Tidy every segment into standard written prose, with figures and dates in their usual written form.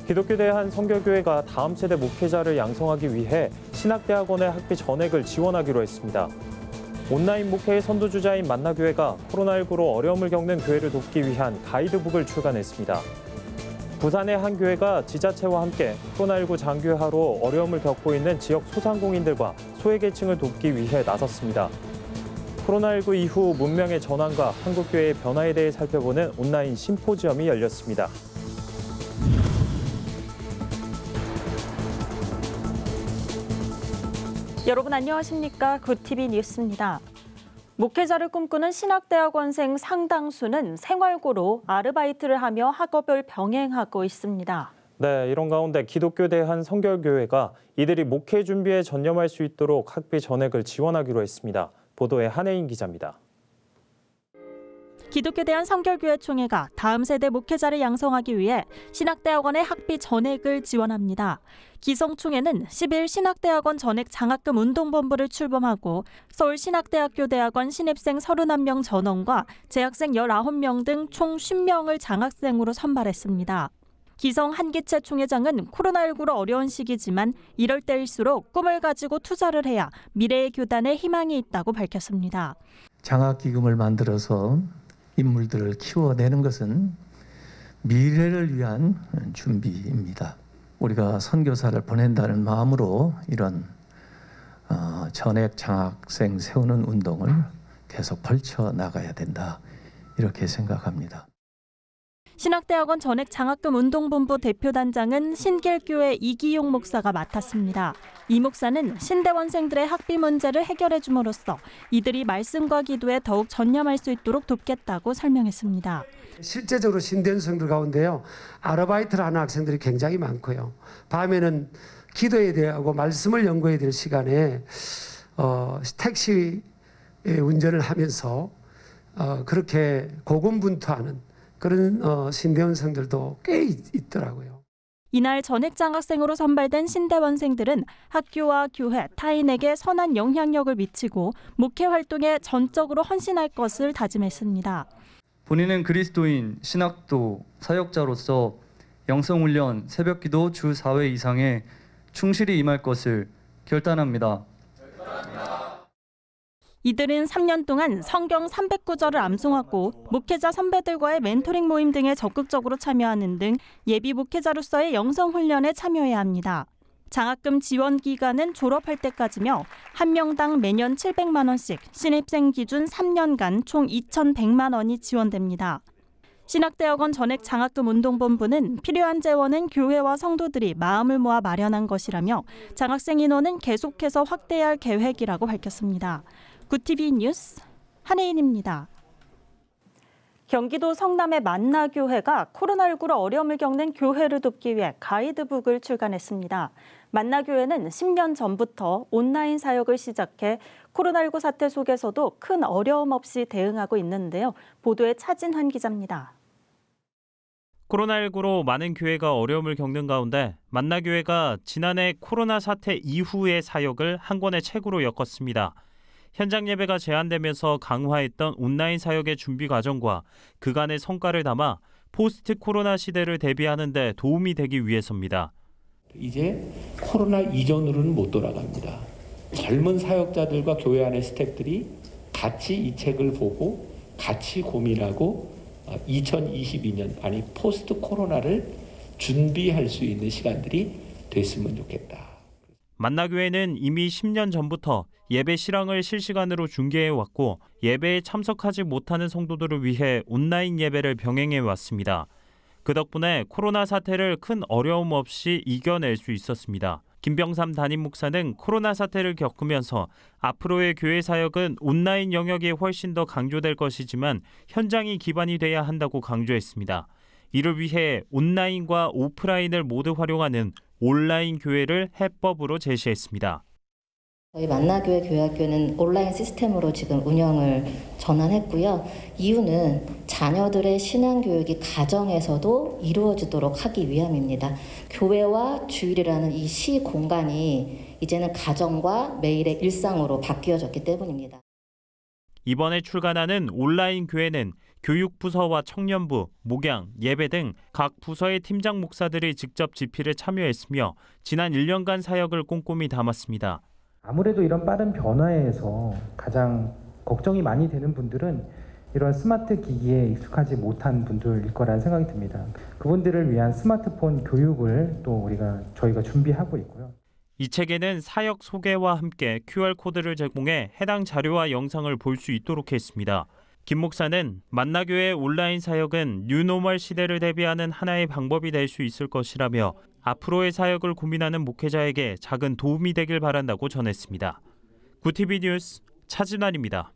기독교대 한 성결교회가 다음 세대 목회자를 양성하기 위해 신학대학원의 학비 전액을 지원하기로 했습니다. 온라인 목회의 선두주자인 만나교회가 코로나19로 어려움을 겪는 교회를 돕기 위한 가이드북을 출간했습니다. 부산의 한 교회가 지자체와 함께 코로나19 장기화로 어려움을 겪고 있는 지역 소상공인들과 소외계층을 돕기 위해 나섰습니다. 코로나19 이후 문명의 전환과 한국교회의 변화에 대해 살펴보는 온라인 심포지엄이 열렸습니다. 여러분 안녕하십니까? 굿TV 뉴스입니다. 목회자를 꿈꾸는 신학대학원생 상당수는 생활고로 아르바이트를 하며 학업을 병행하고 있습니다. 네, 이런 가운데 기독교대 한 성결교회가 이들이 목회 준비에 전념할 수 있도록 학비 전액을 지원하기로 했습니다. 보도에 한혜인 기자입니다. 기독교대 한 성결교회 총회가 다음 세대 목회자를 양성하기 위해 신학대학원의 학비 전액을 지원합니다. 기성총회는 10일 신학대학원 전액 장학금 운동본부를 출범하고 서울신학대학교 대학원 신입생 31명 전원과 재학생 19명 등 총 50명을 장학생으로 선발했습니다. 기성 한기채 총회장은 코로나19로 어려운 시기지만 이럴 때일수록 꿈을 가지고 투자를 해야 미래의 교단에 희망이 있다고 밝혔습니다. 장학기금을 만들어서 인물들을 키워내는 것은 미래를 위한 준비입니다. 우리가 선교사를 보낸다는 마음으로 이런 전액 장학생 세우는 운동을 계속 펼쳐나가야 된다, 이렇게 생각합니다. 신학대학원 전액 장학금 운동본부 대표단장은 신길교회 이기용 목사가 맡았습니다. 이 목사는 신대원생들의 학비 문제를 해결해 줌으로써 이들이 말씀과 기도에 더욱 전념할 수 있도록 돕겠다고 설명했습니다. 실제적으로 신대원생들 가운데요, 아르바이트를 하는 학생들이 굉장히 많고요. 밤에는 기도해야 되고 말씀을 연구해야 될 시간에 택시 운전을 하면서 그렇게 고군분투하는 그런 신대원생들도 꽤 있더라고요. 이날 전액 장학생으로 선발된 신대원생들은 학교와 교회, 타인에게 선한 영향력을 미치고 목회 활동에 전적으로 헌신할 것을 다짐했습니다. 본인은 그리스도인, 신학도, 사역자로서 영성훈련, 새벽기도 주 4회 이상에 충실히 임할 것을 결단합니다. 이들은 3년 동안 성경 309절을 암송하고 목회자 선배들과의 멘토링 모임 등에 적극적으로 참여하는 등 예비 목회자로서의 영성훈련에 참여해야 합니다. 장학금 지원 기간은 졸업할 때까지며 한 명당 매년 700만 원씩 신입생 기준 3년간 총 2,100만 원이 지원됩니다. 신학대학원 전액 장학금 운동본부는 필요한 재원은 교회와 성도들이 마음을 모아 마련한 것이라며 장학생 인원은 계속해서 확대해야 할 계획이라고 밝혔습니다. 굿TV 뉴스 한혜인입니다. 경기도 성남의 만나교회가 코로나19로 어려움을 겪는 교회를 돕기 위해 가이드북을 출간했습니다. 만나교회는 10년 전부터 온라인 사역을 시작해 코로나19 사태 속에서도 큰 어려움 없이 대응하고 있는데요. 보도에 차진환 기자입니다. 코로나19로 많은 교회가 어려움을 겪는 가운데 만나교회가 지난해 코로나 사태 이후의 사역을 한 권의 책으로 엮었습니다. 현장 예배가 제한되면서 강화했던 온라인 사역의 준비 과정과 그간의 성과를 담아 포스트 코로나 시대를 대비하는 데 도움이 되기 위해서입니다. 이제 코로나 이전으로는 못 돌아갑니다. 젊은 사역자들과 교회 안의 스태프들이 같이 이 책을 보고 같이 고민하고 2022년 아니 포스트 코로나를 준비할 수 있는 시간들이 됐으면 좋겠다. 만나교회는 이미 10년 전부터 예배 실황을 실시간으로 중계해왔고 예배에 참석하지 못하는 성도들을 위해 온라인 예배를 병행해왔습니다. 그 덕분에 코로나 사태를 큰 어려움 없이 이겨낼 수 있었습니다. 김병삼 담임 목사는 코로나 사태를 겪으면서 앞으로의 교회 사역은 온라인 영역이 훨씬 더 강조될 것이지만 현장이 기반이 돼야 한다고 강조했습니다. 이를 위해 온라인과 오프라인을 모두 활용하는 온라인 교회를 해법으로 제시했습니다. 저희 만나교회 교회학교는 온라인 시스템으로 지금 운영을 전환했고요. 이유는 자녀들의 신앙교육이 가정에서도 이루어지도록 하기 위함입니다. 교회와 주일이라는 이 시 공간이 이제는 가정과 매일의 일상으로 바뀌어졌기 때문입니다. 이번에 출간하는 온라인 교회는 교육부서와 청년부, 목양, 예배 등 각 부서의 팀장 목사들이 직접 집필에 참여했으며 지난 1년간 사역을 꼼꼼히 담았습니다. 아무래도 이런 빠른 변화에서 가장 걱정이 많이 되는 분들은 이런 스마트 기기에 익숙하지 못한 분들일 거라는 생각이 듭니다. 그분들을 위한 스마트폰 교육을 또 저희가 준비하고 있고요. 이 책에는 사역 소개와 함께 QR코드를 제공해 해당 자료와 영상을 볼 수 있도록 했습니다. 김 목사는 만나교회 온라인 사역은 뉴노멀 시대를 대비하는 하나의 방법이 될 수 있을 것이라며 앞으로의 사역을 고민하는 목회자에게 작은 도움이 되길 바란다고 전했습니다. 구TV 뉴스 차진환입니다.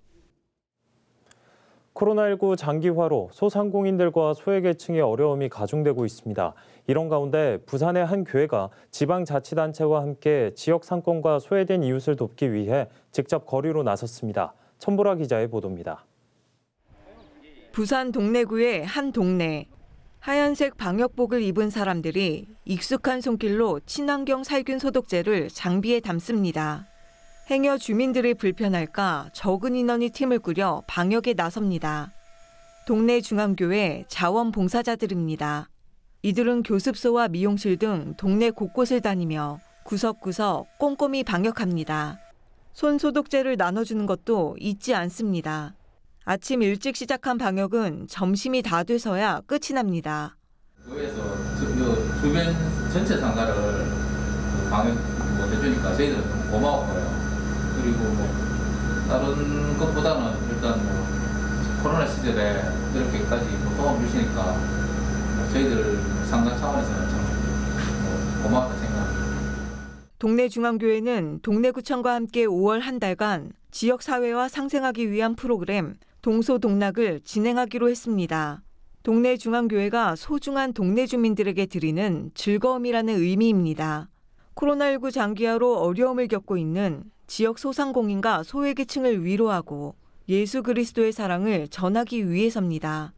코로나19 장기화로 소상공인들과 소외계층의 어려움이 가중되고 있습니다. 이런 가운데 부산의 한 교회가 지방자치단체와 함께 지역 상권과 소외된 이웃을 돕기 위해 직접 거리로 나섰습니다. 천보라 기자의 보도입니다. 부산 동래구의 한 동네. 하얀색 방역복을 입은 사람들이 익숙한 손길로 친환경 살균 소독제를 장비에 담습니다. 행여 주민들이 불편할까 적은 인원이 팀을 꾸려 방역에 나섭니다. 동네 중앙교회 자원봉사자들입니다. 이들은 교습소와 미용실 등 동네 곳곳을 다니며 구석구석 꼼꼼히 방역합니다. 손 소독제를 나눠주는 것도 잊지 않습니다. 아침 일찍 시작한 방역은 점심이 다 돼서야 끝이 납니다. 교회에서 주변 전체 상가를 방역 해주니까 저희들은 좀 고마웠고요. 그리고 다른 것보다는 일단 코로나 시절에 이렇게까지 도움을 주시니까 저희들 상가 차원에서는 참 고맙다 생각합니다. 동네 중앙교회는 동래구청과 함께 5월 한 달간 지역사회와 상생하기 위한 프로그램 동소동락을 진행하기로 했습니다. 동네 중앙교회가 소중한 동네 주민들에게 드리는 즐거움이라는 의미입니다. 코로나19 장기화로 어려움을 겪고 있는 지역 소상공인과 소외계층을 위로하고 예수 그리스도의 사랑을 전하기 위해서입니다.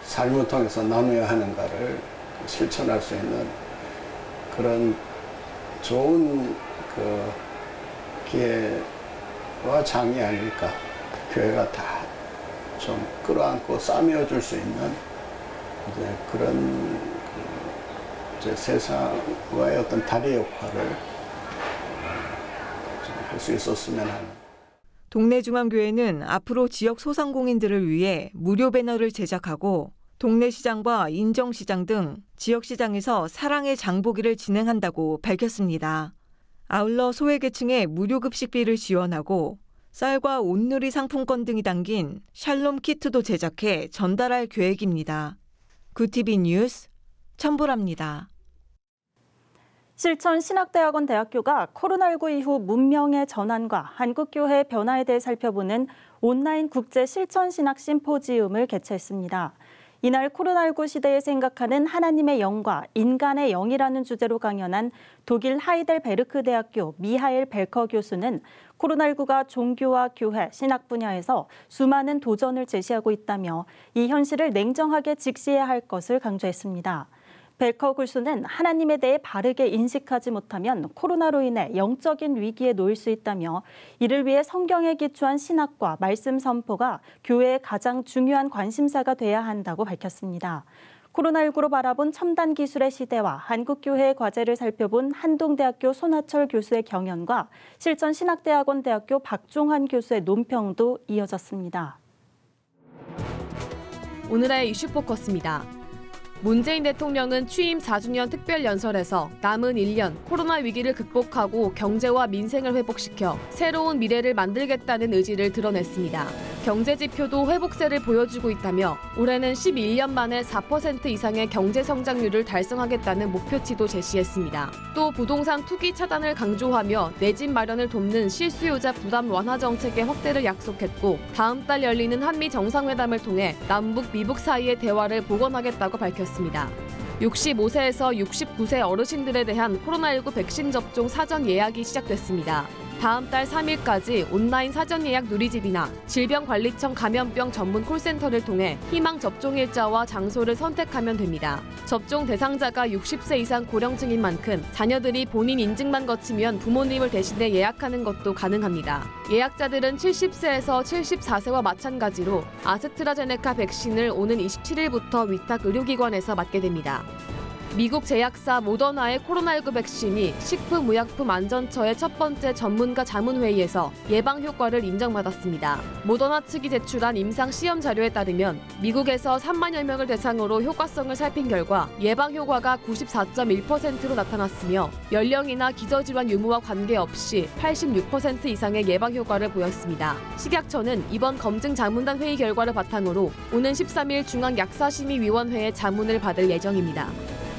삶을 통해서 나눠야 하는가를 실천할 수 있는 그런 좋은 기회와 장이 아닐까. 교회가 다 좀 끌어안고 싸매어줄 수 있는 그런 세상과의 어떤 다리 역할을 할 수 있었으면 하는. 동네 중앙교회는 앞으로 지역 소상공인들을 위해 무료 배너를 제작하고 동네 시장과 인정시장 등 지역시장에서 사랑의 장보기를 진행한다고 밝혔습니다. 아울러 소외계층의 무료 급식비를 지원하고 쌀과 온누리 상품권 등이 담긴 샬롬 키트도 제작해 전달할 계획입니다. 구TV 뉴스 천보라입니다. 실천 신학대학원 대학교가 코로나19 이후 문명의 전환과 한국교회의 변화에 대해 살펴보는 온라인 국제 실천 신학 심포지움을 개최했습니다. 이날 코로나19 시대에 생각하는 하나님의 영과 인간의 영이라는 주제로 강연한 독일 하이델베르크 대학교 미하엘 벨커 교수는 코로나19가 종교와 교회, 신학 분야에서 수많은 도전을 제시하고 있다며 이 현실을 냉정하게 직시해야 할 것을 강조했습니다. 벨커 교수는 하나님에 대해 바르게 인식하지 못하면 코로나로 인해 영적인 위기에 놓일 수 있다며 이를 위해 성경에 기초한 신학과 말씀 선포가 교회의 가장 중요한 관심사가 돼야 한다고 밝혔습니다. 코로나19로 바라본 첨단 기술의 시대와 한국교회의 과제를 살펴본 한동대학교 손하철 교수의 경연과 실천신학대학원 대학교 박종환 교수의 논평도 이어졌습니다. 오늘의 이슈 포커스입니다. 문재인 대통령은 취임 4주년 특별연설에서 남은 1년 코로나 위기를 극복하고 경제와 민생을 회복시켜 새로운 미래를 만들겠다는 의지를 드러냈습니다. 경제 지표도 회복세를 보여주고 있다며 올해는 11년 만에 4% 이상의 경제 성장률을 달성하겠다는 목표치도 제시했습니다. 또 부동산 투기 차단을 강조하며 내 집 마련을 돕는 실수요자 부담 완화 정책의 확대를 약속했고 다음 달 열리는 한미 정상회담을 통해 남북, 미북 사이의 대화를 복원하겠다고 밝혔습니다. 65세에서 69세 어르신들에 대한 코로나19 백신 접종 사전 예약이 시작됐습니다. 다음 달 3일까지 온라인 사전 예약 누리집이나 질병관리청 감염병 전문 콜센터를 통해 희망 접종일자와 장소를 선택하면 됩니다. 접종 대상자가 60세 이상 고령층인 만큼 자녀들이 본인 인증만 거치면 부모님을 대신해 예약하는 것도 가능합니다. 예약자들은 70세에서 74세와 마찬가지로 아스트라제네카 백신을 오는 27일부터 위탁 의료기관에서 맞게 됩니다. 미국 제약사 모더나의 코로나19 백신이 식품의약품안전처의 첫 번째 전문가 자문회의에서 예방 효과를 인정받았습니다. 모더나 측이 제출한 임상 시험 자료에 따르면 미국에서 3만여 명을 대상으로 효과성을 살핀 결과 예방 효과가 94.1%로 나타났으며 연령이나 기저질환 유무와 관계없이 86% 이상의 예방 효과를 보였습니다. 식약처는 이번 검증 자문단 회의 결과를 바탕으로 오는 13일 중앙약사심의위원회의 자문을 받을 예정입니다.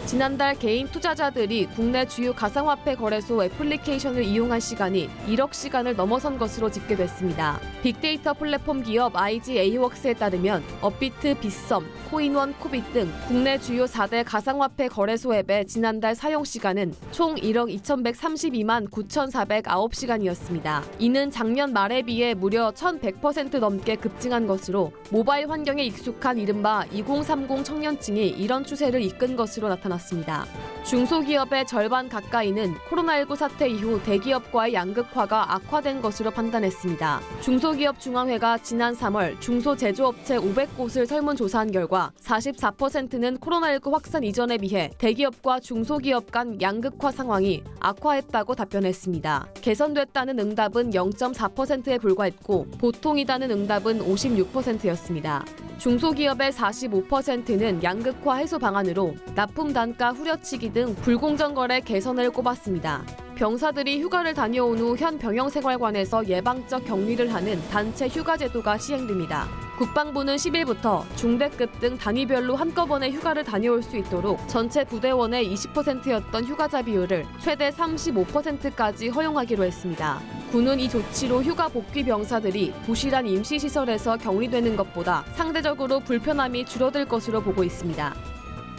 지난달 개인 투자자들이 국내 주요 가상화폐 거래소 애플리케이션을 이용한 시간이 1억 시간을 넘어선 것으로 집계됐습니다. 빅데이터 플랫폼 기업 IGA웍스에 따르면 업비트, 빗썸, 코인원, 코빗 등 국내 주요 4대 가상화폐 거래소 앱의 지난달 사용 시간은 총 1억 2,132만 9,409시간이었습니다. 이는 작년 말에 비해 무려 1,100% 넘게 급증한 것으로 모바일 환경에 익숙한 이른바 2030 청년층이 이런 추세를 이끈 것으로 나타났습니다. 중소기업의 절반 가까이는 코로나19 사태 이후 대기업과의 양극화가 악화된 것으로 판단했습니다. 중소기업중앙회가 지난 3월 중소제조업체 500곳을 설문조사한 결과 44%는 코로나19 확산 이전에 비해 대기업과 중소기업 간 양극화 상황이 악화했다고 답변했습니다. 개선됐다는 응답은 0.4%에 불과했고 보통이다는 응답은 56%였습니다. 중소기업의 45%는 양극화 해소 방안으로 납품 단가 후려치기 등 불공정 거래 개선을 꼽았습니다. 병사들이 휴가를 다녀온 후 현 병영생활관에서 예방적 격리를 하는 단체 휴가 제도가 시행됩니다. 국방부는 10일부터 중대급 등 단위별로 한꺼번에 휴가를 다녀올 수 있도록 전체 부대원의 20%였던 휴가자 비율을 최대 35%까지 허용하기로 했습니다. 군은 이 조치로 휴가 복귀 병사들이 부실한 임시시설에서 격리되는 것보다 상대적으로 불편함이 줄어들 것으로 보고 있습니다.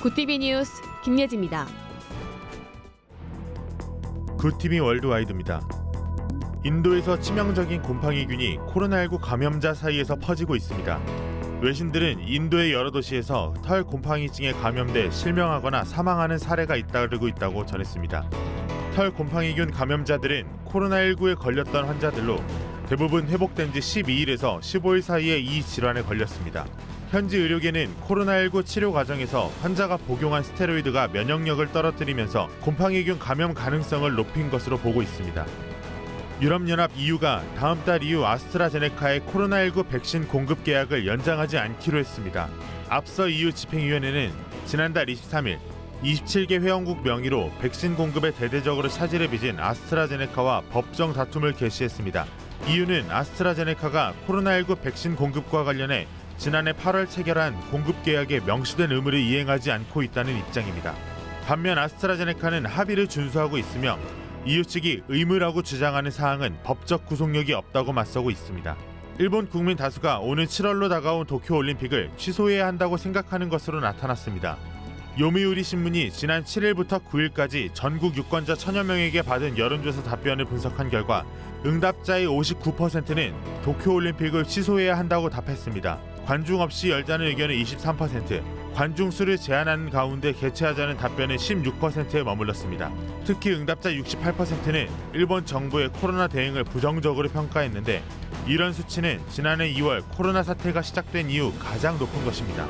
굿TV 뉴스 김예지입니다. 굿TV 월드와이드입니다. 인도에서 치명적인 곰팡이균이 코로나19 감염자 사이에서 퍼지고 있습니다. 외신들은 인도의 여러 도시에서 털 곰팡이증에 감염돼 실명하거나 사망하는 사례가 잇따르고 있다고 전했습니다. 털 곰팡이균 감염자들은 코로나19에 걸렸던 환자들로 대부분 회복된 지 12일에서 15일 사이에 이 질환에 걸렸습니다. 현지 의료계는 코로나19 치료 과정에서 환자가 복용한 스테로이드가 면역력을 떨어뜨리면서 곰팡이균 감염 가능성을 높인 것으로 보고 있습니다. 유럽연합 EU가 다음 달 이후 아스트라제네카의 코로나19 백신 공급 계약을 연장하지 않기로 했습니다. 앞서 EU 집행위원회는 지난달 23일 27개 회원국 명의로 백신 공급에 대대적으로 차질을 빚은 아스트라제네카와 법정 다툼을 개시했습니다. EU는 아스트라제네카가 코로나19 백신 공급과 관련해 지난해 8월 체결한 공급 계약에 명시된 의무를 이행하지 않고 있다는 입장입니다. 반면 아스트라제네카는 합의를 준수하고 있으며 EU 측이 의무라고 주장하는 사항은 법적 구속력이 없다고 맞서고 있습니다. 일본 국민 다수가 오는 7월로 다가온 도쿄올림픽을 취소해야 한다고 생각하는 것으로 나타났습니다. 요미우리 신문이 지난 7일부터 9일까지 전국 유권자 1,000여 명에게 받은 여론조사 답변을 분석한 결과 응답자의 59%는 도쿄올림픽을 취소해야 한다고 답했습니다. 관중 없이 열자는 의견은 23%, 관중 수를 제한하는 가운데 개최하자는 답변은 16%에 머물렀습니다. 특히 응답자 68%는 일본 정부의 코로나 대응을 부정적으로 평가했는데 이런 수치는 지난해 2월 코로나 사태가 시작된 이후 가장 높은 것입니다.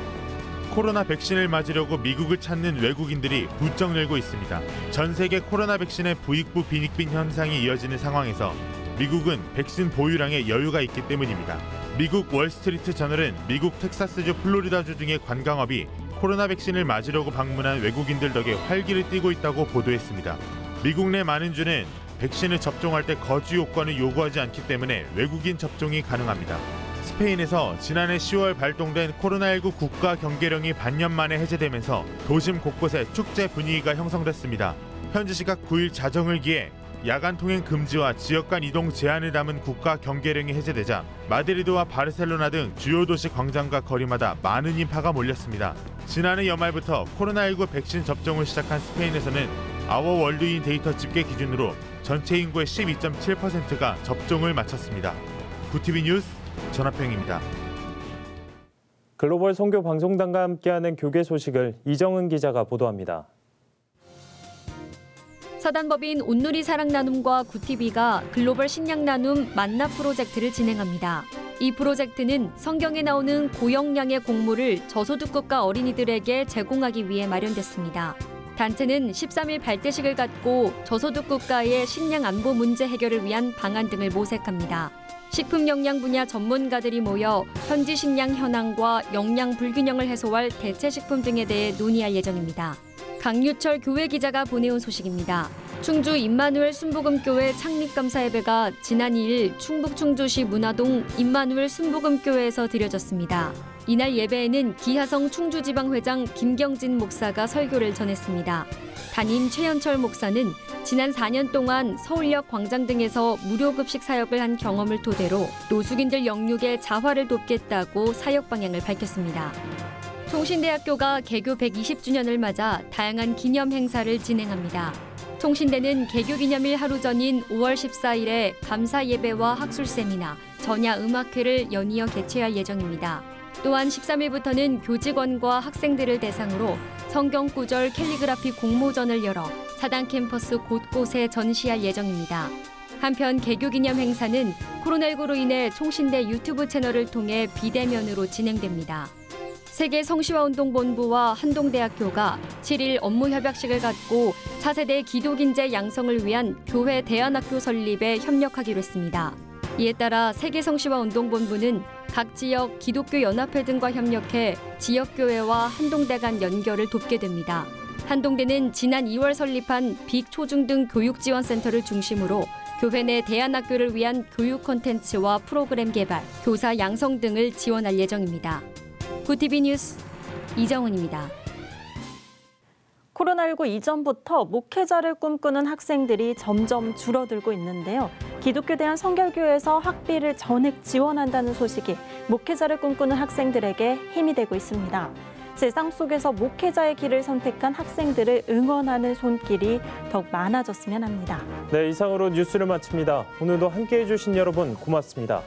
코로나 백신을 맞으려고 미국을 찾는 외국인들이 부쩍 늘고 있습니다. 전 세계 코로나 백신의 부익부 빈익빈 현상이 이어지는 상황에서 미국은 백신 보유량에 여유가 있기 때문입니다. 미국 월스트리트 저널은 미국 텍사스주 플로리다주 등의 관광업이 코로나 백신을 맞으려고 방문한 외국인들 덕에 활기를 띠고 있다고 보도했습니다. 미국 내 많은 주는 백신을 접종할 때 거주 요건을 요구하지 않기 때문에 외국인 접종이 가능합니다. 스페인에서 지난해 10월 발동된 코로나19 국가 경계령이 반년 만에 해제되면서 도심 곳곳에 축제 분위기가 형성됐습니다. 현지 시각 9일 자정을 기해 야간 통행 금지와 지역 간 이동 제한을 담은 국가 경계령이 해제되자 마드리드와 바르셀로나 등 주요 도시 광장과 거리마다 많은 인파가 몰렸습니다. 지난해 연말부터 코로나19 백신 접종을 시작한 스페인에서는 아워 월드인 데이터 집계 기준으로 전체 인구의 12.7%가 접종을 마쳤습니다. 구티비 뉴스 전하평입니다. 글로벌 선교 방송단과 함께하는 교계 소식을 이정은 기자가 보도합니다. 사단법인 온누리 사랑나눔과 구티비가 글로벌 신약나눔 만나 프로젝트를 진행합니다. 이 프로젝트는 성경에 나오는 고역량의 곡물을 저소득국가 어린이들에게 제공하기 위해 마련됐습니다. 단체는 13일 발대식을 갖고 저소득국가의 식량 안보 문제 해결을 위한 방안 등을 모색합니다. 식품 영양 분야 전문가들이 모여 현지 식량 현황과 영양 불균형을 해소할 대체 식품 등에 대해 논의할 예정입니다. 강유철 교회 기자가 보내온 소식입니다. 충주 임마누엘 순복음교회 창립감사 예배가 지난 2일 충북 충주시 문화동 임마누엘 순복음교회에서 드려졌습니다. 이날 예배에는 기하성 충주지방회장 김경진 목사가 설교를 전했습니다. 담임 최현철 목사는 지난 4년 동안 서울역 광장 등에서 무료급식 사역을 한 경험을 토대로 노숙인들 영육의 자활을 돕겠다고 사역 방향을 밝혔습니다. 총신대학교가 개교 120주년을 맞아 다양한 기념 행사를 진행합니다. 총신대는 개교기념일 하루 전인 5월 14일에 감사 예배와 학술 세미나, 전야 음악회를 연이어 개최할 예정입니다. 또한 13일부터는 교직원과 학생들을 대상으로 성경 구절 캘리그라피 공모전을 열어 사당 캠퍼스 곳곳에 전시할 예정입니다. 한편 개교기념 행사는 코로나19로 인해 총신대 유튜브 채널을 통해 비대면으로 진행됩니다. 세계성시화운동본부와 한동대학교가 7일 업무협약식을 갖고 차세대 기독인재 양성을 위한 교회 대안학교 설립에 협력하기로 했습니다. 이에 따라 세계성시화운동본부는 각 지역 기독교 연합회 등과 협력해 지역교회와 한동대 간 연결을 돕게 됩니다. 한동대는 지난 2월 설립한 빅초중등 교육지원센터를 중심으로 교회 내 대안학교를 위한 교육 콘텐츠와 프로그램 개발, 교사 양성 등을 지원할 예정입니다. 구티비 뉴스 이정은입니다. 코로나19 이전부터 목회자를 꿈꾸는 학생들이 점점 줄어들고 있는데요. 기독교 대한 성결교회에서 학비를 전액 지원한다는 소식이 목회자를 꿈꾸는 학생들에게 힘이 되고 있습니다. 세상 속에서 목회자의 길을 선택한 학생들을 응원하는 손길이 더욱 많아졌으면 합니다. 네, 이상으로 뉴스를 마칩니다. 오늘도 함께해 주신 여러분 고맙습니다.